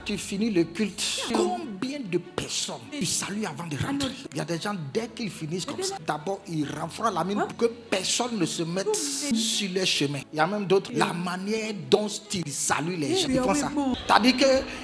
tu finis le culte, combien de personnes tu salues avant de rentrer? Il y a des gens, dès qu'ils finissent comme ça, d'abord ils renfroient la mine pour que personne ne se mette sur leur chemin. Il y a même d'autres, la manière dont ils saluent les gens, ils font ça. C'est-à-dire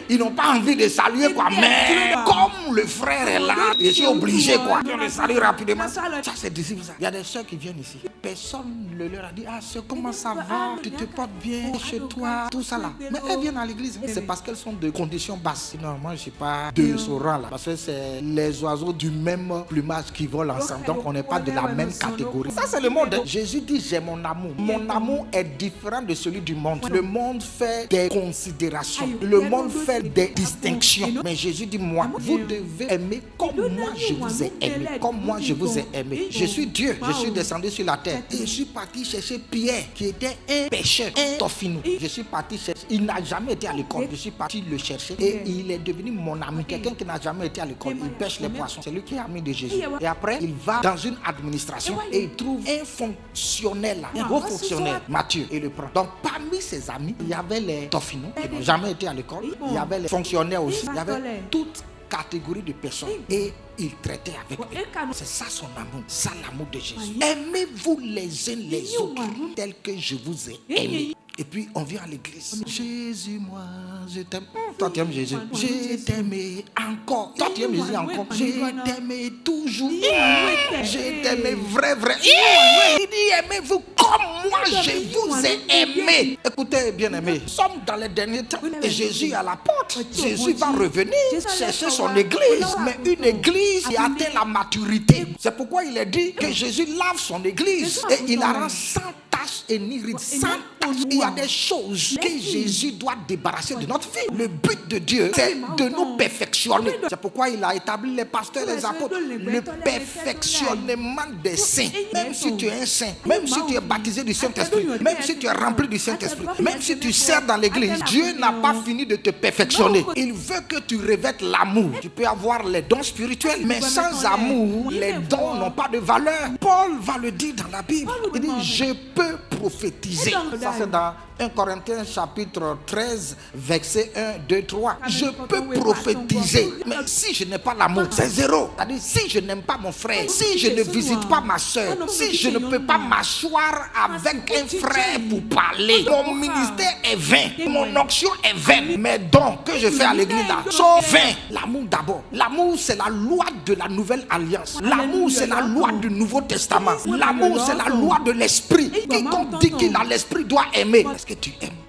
qu'ils n'ont pas envie de saluer quoi, mais comme le frère est là, je suis obligé quoi. On le salue rapidement. Ça c'est difficile ça. Il y a des soeurs qui viennent ici. Personne ne leur a dit, ah soeur, comment ça va? Tu te portes bien chez toi? Tout ça là. Mais elles viennent à l'église. C'est parce qu'elles sont de conditions basses. Sinon, moi je ne suis pas de ce rang là. Parce que c'est les oiseaux du même plumage qui volent ensemble. Donc on n'est pas de la même catégorie. Ça c'est le monde. Jésus dit, j'ai mon amour. Mon amour est différent de celui du monde. Le monde fait des considérations. Le monde fait des distinctions. Mais Jésus dit, moi, vous devez aimer comme moi je vous ai aimé. Comme moi je vous ai aimé. Je suis Dieu. Je suis descendu sur la terre. Et je suis parti chercher Pierre qui était un pécheur, un tofinou. Je suis parti chercher. Il n'a jamais été à l'école. Je suis parti le chercher. Et il est devenu mon ami. Quelqu'un qui n'a jamais été à l'école. Il pêche les poissons. C'est lui qui est ami de Jésus. Et après, il va dans une administration et il trouve un fonctionnaire là. Un gros fonctionnaire, Matthieu. Et le prend. Donc parmi ses amis, il y avait les tofinous qui n'ont jamais été à l'école. Il y avait les fonctionnaires aussi. Il y avait toute catégorie de personnes. Et il traitait avec eux. C'est ça son amour. Ça l'amour de Jésus. Aimez-vous les uns les autres tel que je vous ai aimé. Et puis on vient à l'église. Jésus, moi, je t'aime. Toi, tu aimes Jésus. Je t'aimais encore. Toi, tu aimes Jésus encore. Je t'aimais toujours. Je t'aimais vrai. Il dit, aimez-vous comme moi, je vous ai aimé. Écoutez, bien-aimés, nous sommes dans les derniers temps. Et Jésus est à la porte. Jésus va revenir chercher son église. Mais une église qui atteint la maturité. C'est pourquoi il a dit que Jésus lave son église. Et il la rend sans tache et ni ride. Sans tache. Il y a des choses que Jésus doit débarrasser de notre vie. Le but de Dieu, c'est de nous perfectionner. C'est pourquoi il a établi les pasteurs et les apôtres. Le perfectionnement des saints. Même si tu es un saint, même si tu es baptisé du Saint-Esprit, même si tu es rempli du Saint-Esprit, même si tu sers dans l'église, Dieu n'a pas fini de te perfectionner. Il veut que tu revêtes l'amour. Tu peux avoir les dons spirituels, mais sans amour, les dons n'ont pas de valeur. Paul va le dire dans la Bible. Il dit, je peux prophétiser. Ça c'est dans 1 Corinthiens chapitre 13, verset 1, 2, 3. Je peux prophétiser, mais si je n'ai pas l'amour, c'est zéro. C'est-à-dire, si je n'aime pas mon frère, si je ne visite pas ma soeur, si je ne peux pas m'asseoir avec un frère pour parler, mon ministère est vain, mon onction est vaine, mes dons que je fais à l'église là sont vains. L'amour d'abord. L'amour, c'est la loi de la nouvelle alliance. L'amour, c'est la loi du Nouveau Testament. L'amour, c'est la loi de l'esprit. Quiconque dit qu'il a l'esprit doit aimer. Est-ce que tu aimes?